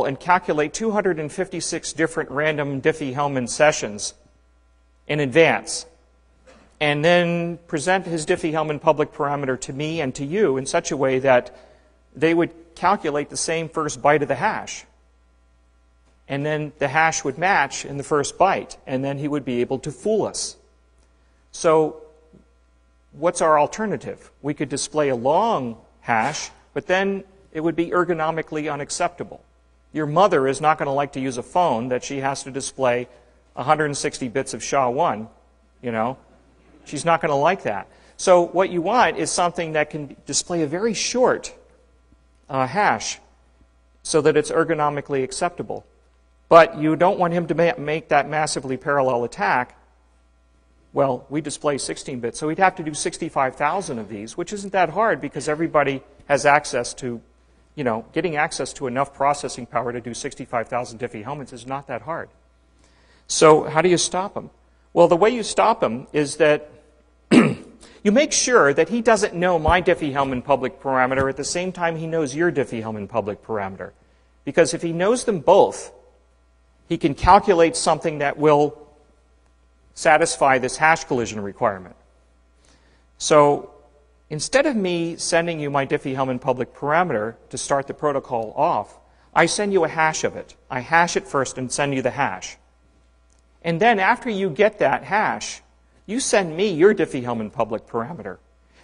and calculate 256 different random Diffie-Hellman sessions in advance, and then present his Diffie-Hellman public parameter to me and to you in such a way that they would calculate the same first byte of the hash. And then the hash would match in the first byte, and then he would be able to fool us. So what's our alternative? We could display a long hash, but then it would be ergonomically unacceptable. Your mother is not going to like to use a phone that she has to display 160 bits of SHA-1, you know. She's not going to like that. So what you want is something that can display a very short hash so that it's ergonomically acceptable. But you don't want him to make that massively parallel attack. Well, we display 16 bits, so we'd have to do 65,000 of these, which isn't that hard because everybody has access to, you know, getting access to enough processing power to do 65,000 Diffie-Hellmans is not that hard. So how do you stop him? Well, the way you stop him is that you make sure that he doesn't know my Diffie-Hellman public parameter at the same time he knows your Diffie-Hellman public parameter. Because if he knows them both, he can calculate something that will satisfy this hash collision requirement. So instead of me sending you my Diffie-Hellman public parameter to start the protocol off, I send you a hash of it. I hash it first and send you the hash. And then after you get that hash, you send me your Diffie-Hellman public parameter.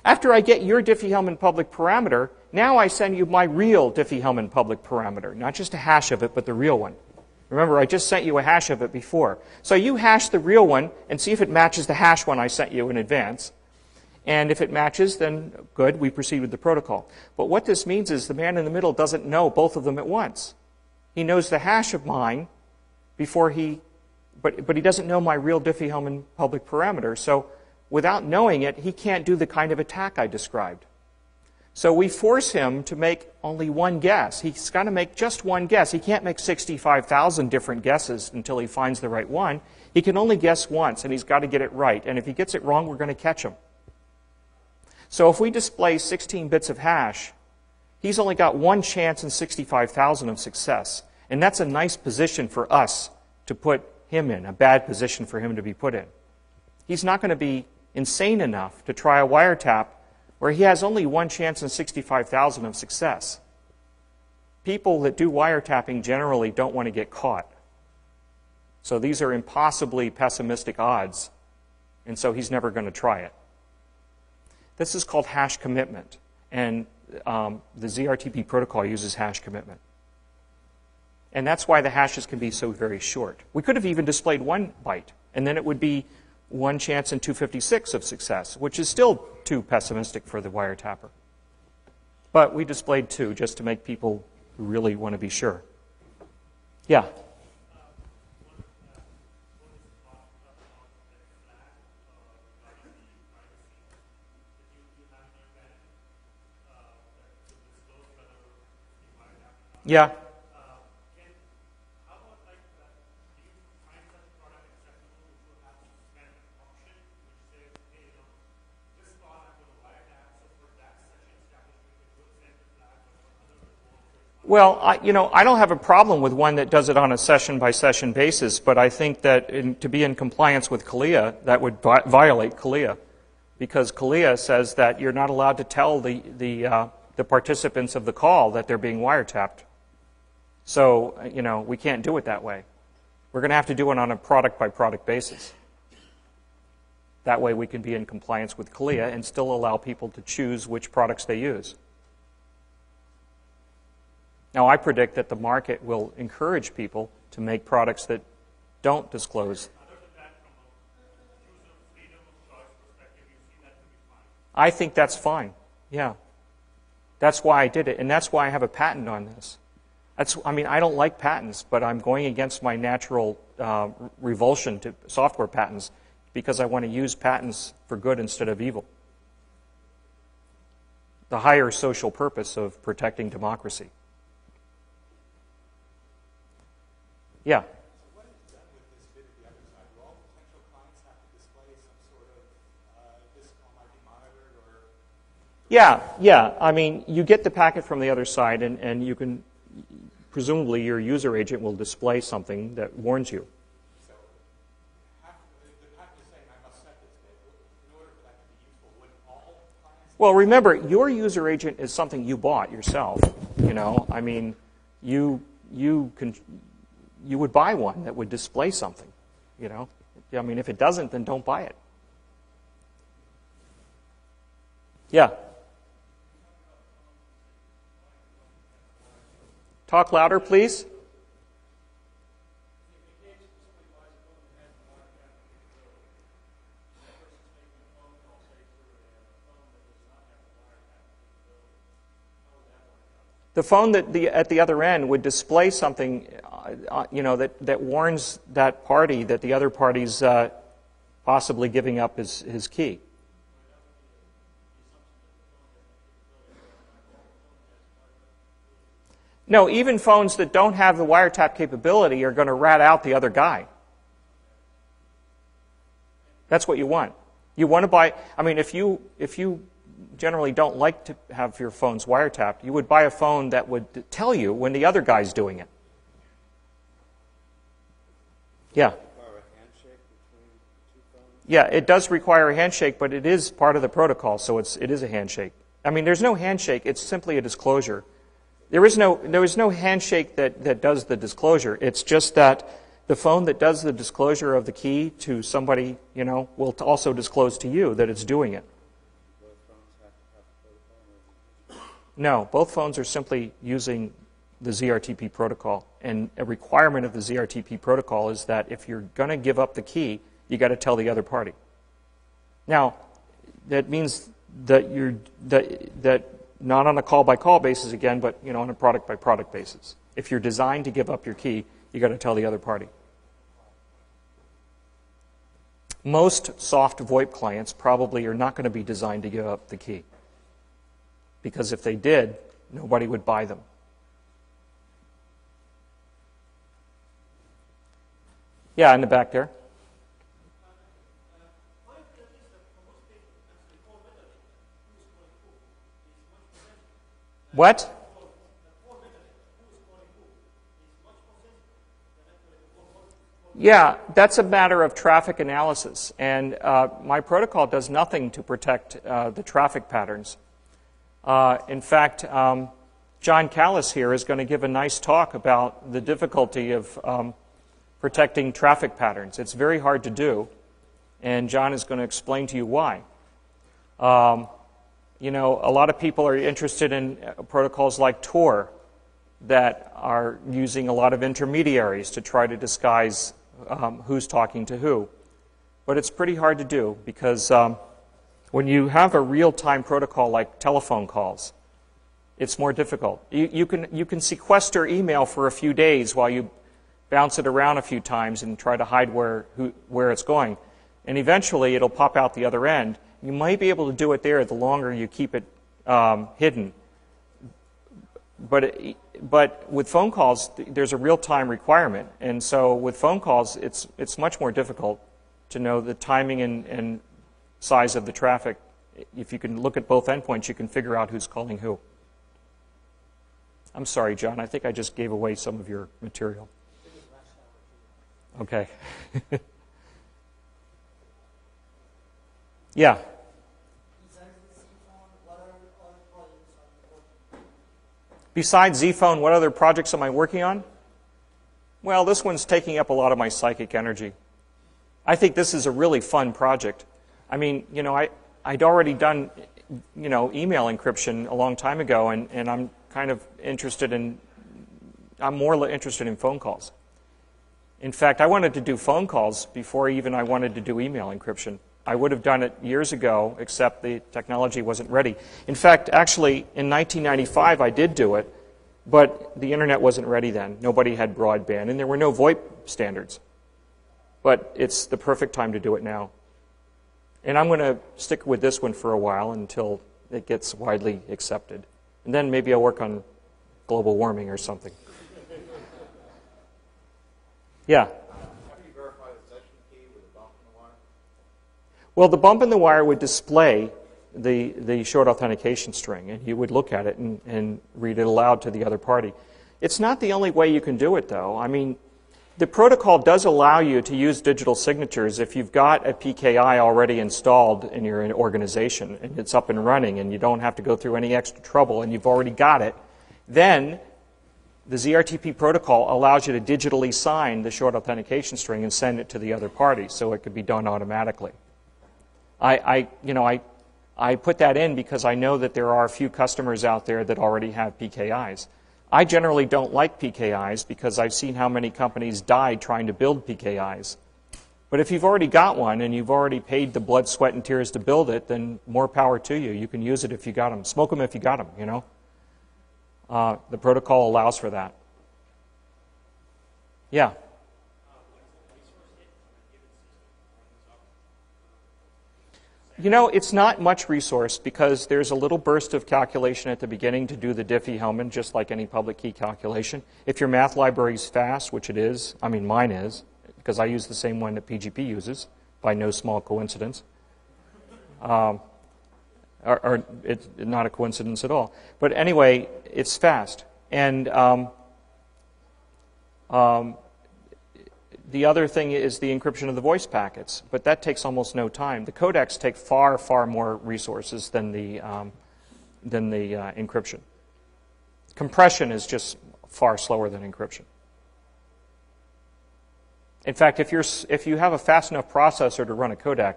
After I get your Diffie-Hellman public parameter, now I send you my real Diffie-Hellman public parameter. Not just a hash of it, but the real one. Remember, I just sent you a hash of it before. So you hash the real one and see if it matches the hash one I sent you in advance. And if it matches, then good, we proceed with the protocol. But what this means is the man in the middle doesn't know both of them at once. He knows the hash of mine before but he doesn't know my real Diffie-Hellman public parameter. So without knowing it, he can't do the kind of attack I described. So we force him to make only one guess. He's got to make just one guess. He can't make 65,000 different guesses until he finds the right one. He can only guess once, and he's got to get it right. And if he gets it wrong, we're going to catch him. So if we display 16 bits of hash, he's only got one chance in 65,000 of success. And that's a nice position for us to put him in, a bad position for him to be put in. He's not going to be insane enough to try a wiretap where he has only one chance in 65,000 of success. People that do wiretapping generally don't want to get caught. So these are impossibly pessimistic odds, and so he's never going to try it. This is called hash commitment, and the ZRTP protocol uses hash commitment. And that's why the hashes can be so very short. We could have even displayed 1 byte, and then it would be one chance in 256 of success, which is still too pessimistic for the wiretapper. But we displayed 2 just to make people who really want to be sure. Yeah? Yeah. Well, I don't have a problem with one that does it on a session-by-session basis, but I think that to be in compliance with CALIA, that would violate CALIA, because CALIA says that you're not allowed to tell the participants of the call that they're being wiretapped. So, we can't do it that way. We're going to have to do it on a product-by-product basis. That way we can be in compliance with CALIA and still allow people to choose which products they use. Now, I predict that the market will encourage people to make products that don't disclose. I think that's fine. Yeah. That's why I did it, and that's why I have a patent on this. I don't like patents, but I'm going against my natural revulsion to software patents because I want to use patents for good instead of evil. The higher social purpose of protecting democracy. Yeah. So what is done with this bit at the other side? Do all potential clients have to display some sort of this call might be monitored or? Yeah. You get the packet from the other side, and you can presumably your user agent will display something that warns you. So the patent is saying I must set this bit. In order for that to be useful, would all clients... Well, remember, your user agent is something you bought yourself. You know, I mean, you would buy one that would display something. You know, I mean, if it doesn't, then don't buy it. Yeah. Talk louder, please. The phone that at the other end would display something, you know, that warns that party that the other party's possibly giving up his key. No, even phones that don't have the wiretap capability are going to rat out the other guy. That's what you want. You want to buy, I mean, if you generally don't like to have your phones wiretapped, you would buy a phone that would tell you when the other guy's doing it. Yeah. Yeah, it does require a handshake, but it is part of the protocol, so it is a handshake. I mean, there's no handshake, it's simply a disclosure. There is no handshake that does the disclosure. It's just that the phone that does the disclosure of the key to somebody, you know, will also disclose to you that it's doing it. No, both phones are simply using the ZRTP protocol. And a requirement of the ZRTP protocol is that if you're going to give up the key, you got to tell the other party. Now, that means that that not on a call-by-call basis again, but you know, on a product-by-product basis. If you're designed to give up your key, you got to tell the other party. Most soft VoIP clients probably are not going to be designed to give up the key, because if they did, nobody would buy them. Yeah, in the back there. What? Yeah, that's a matter of traffic analysis, and my protocol does nothing to protect the traffic patterns. In fact, John Callis here is going to give a nice talk about the difficulty of protecting traffic patterns. It's very hard to do, and John is going to explain to you why. You know, a lot of people are interested in protocols like Tor that are using a lot of intermediaries to try to disguise who's talking to who. But it's pretty hard to do because when you have a real-time protocol like telephone calls, it's more difficult. You can sequester email for a few days while you bounce it around a few times and try to hide where it's going. And eventually it'll pop out the other end. You might be able to do it there the longer you keep it hidden. But with phone calls, there's a real-time requirement. And so with phone calls, it's much more difficult to know the timing and size of the traffic. If you can look at both endpoints, you can figure out who's calling who. I'm sorry, John. I think I just gave away some of your material. Okay. Yeah. Besides Z-Phone, what other projects am I working on? Well, this one's taking up a lot of my psychic energy. I think this is a really fun project. I mean, you know, I'd already done, you know, email encryption a long time ago, and I'm kind of I'm more interested in phone calls. In fact, I wanted to do phone calls before even I wanted to do email encryption. I would have done it years ago, except the technology wasn't ready. In fact, actually, in 1995, I did do it, but the internet wasn't ready then. Nobody had broadband, and there were no VoIP standards. But it's the perfect time to do it now. And I'm going to stick with this one for a while until it gets widely accepted. And then maybe I'll work on global warming or something. Yeah? Well, the bump in the wire would display the short authentication string, and you would look at it and read it aloud to the other party. It's not the only way you can do it, though. I mean, the protocol does allow you to use digital signatures if you've got a PKI already installed in your organization and it's up and running and you don't have to go through any extra trouble and you've already got it. Then the ZRTP protocol allows you to digitally sign the short authentication string and send it to the other party, so it could be done automatically. I put that in because I know that there are a few customers out there that already have PKIs. I generally don't like PKIs because I've seen how many companies died trying to build PKIs. But if you've already got one and you've already paid the blood, sweat, and tears to build it, then more power to you. You can use it if you got them. Smoke them if you got them, you know. The protocol allows for that. Yeah? You know, it's not much resource because there's a little burst of calculation at the beginning to do the Diffie-Hellman, just like any public key calculation. If your math library is fast, which it is, I mean mine is, because I use the same one that PGP uses, by no small coincidence. Or it's not a coincidence at all. But anyway, it's fast. And the other thing is the encryption of the voice packets, but that takes almost no time. The codecs take far, far more resources than the encryption. Compression is just far slower than encryption. In fact, if you have a fast enough processor to run a codec,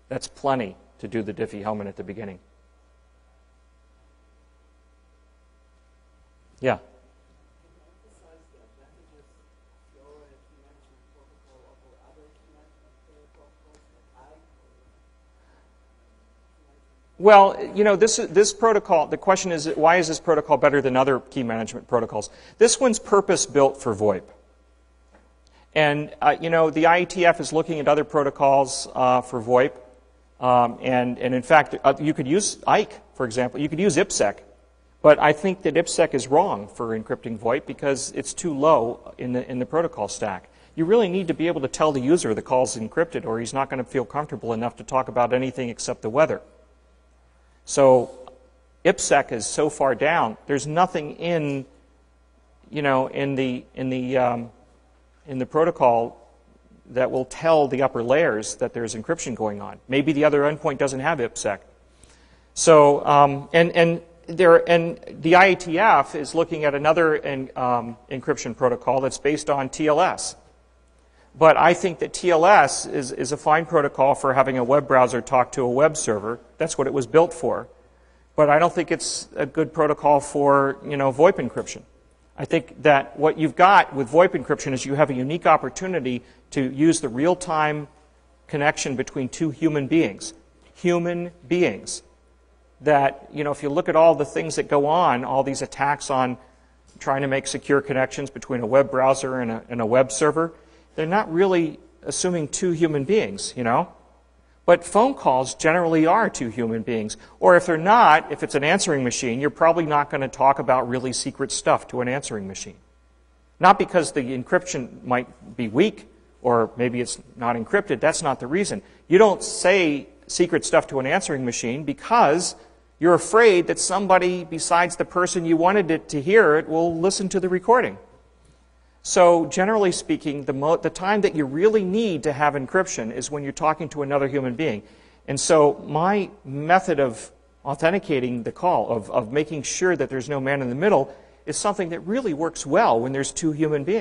that's plenty to do the Diffie-Hellman at the beginning. Yeah. Well, you know, this protocol, the question is, why is this protocol better than other key management protocols? This one's purpose-built for VoIP. And, you know, the IETF is looking at other protocols for VoIP. And in fact, you could use IKE, for example. You could use IPsec. But I think that IPsec is wrong for encrypting VoIP because it's too low in the protocol stack. You really need to be able to tell the user the call's encrypted or he's not going to feel comfortable enough to talk about anything except the weather. So IPsec is so far down. There's nothing in, you know, in the protocol that will tell the upper layers that there's encryption going on. Maybe the other endpoint doesn't have IPsec. So and the IETF is looking at another encryption protocol that's based on TLS. But I think that TLS is a fine protocol for having a web browser talk to a web server. That's what it was built for. But I don't think it's a good protocol for, you know, VoIP encryption. I think that what you've got with VoIP encryption is you have a unique opportunity to use the real-time connection between two human beings. Human beings. That, you know, if you look at all the things that go on, all these attacks on trying to make secure connections between a web browser and a web server, they're not really assuming two human beings, you know. But phone calls generally are two human beings. Or if they're not, if it's an answering machine, you're probably not going to talk about really secret stuff to an answering machine. Not because the encryption might be weak or maybe it's not encrypted. That's not the reason. You don't say secret stuff to an answering machine because you're afraid that somebody besides the person you wanted it to hear it will listen to the recording. So generally speaking, the time that you really need to have encryption is when you're talking to another human being. And so my method of authenticating the call, of making sure that there's no man in the middle, is something that really works well when there's two human beings.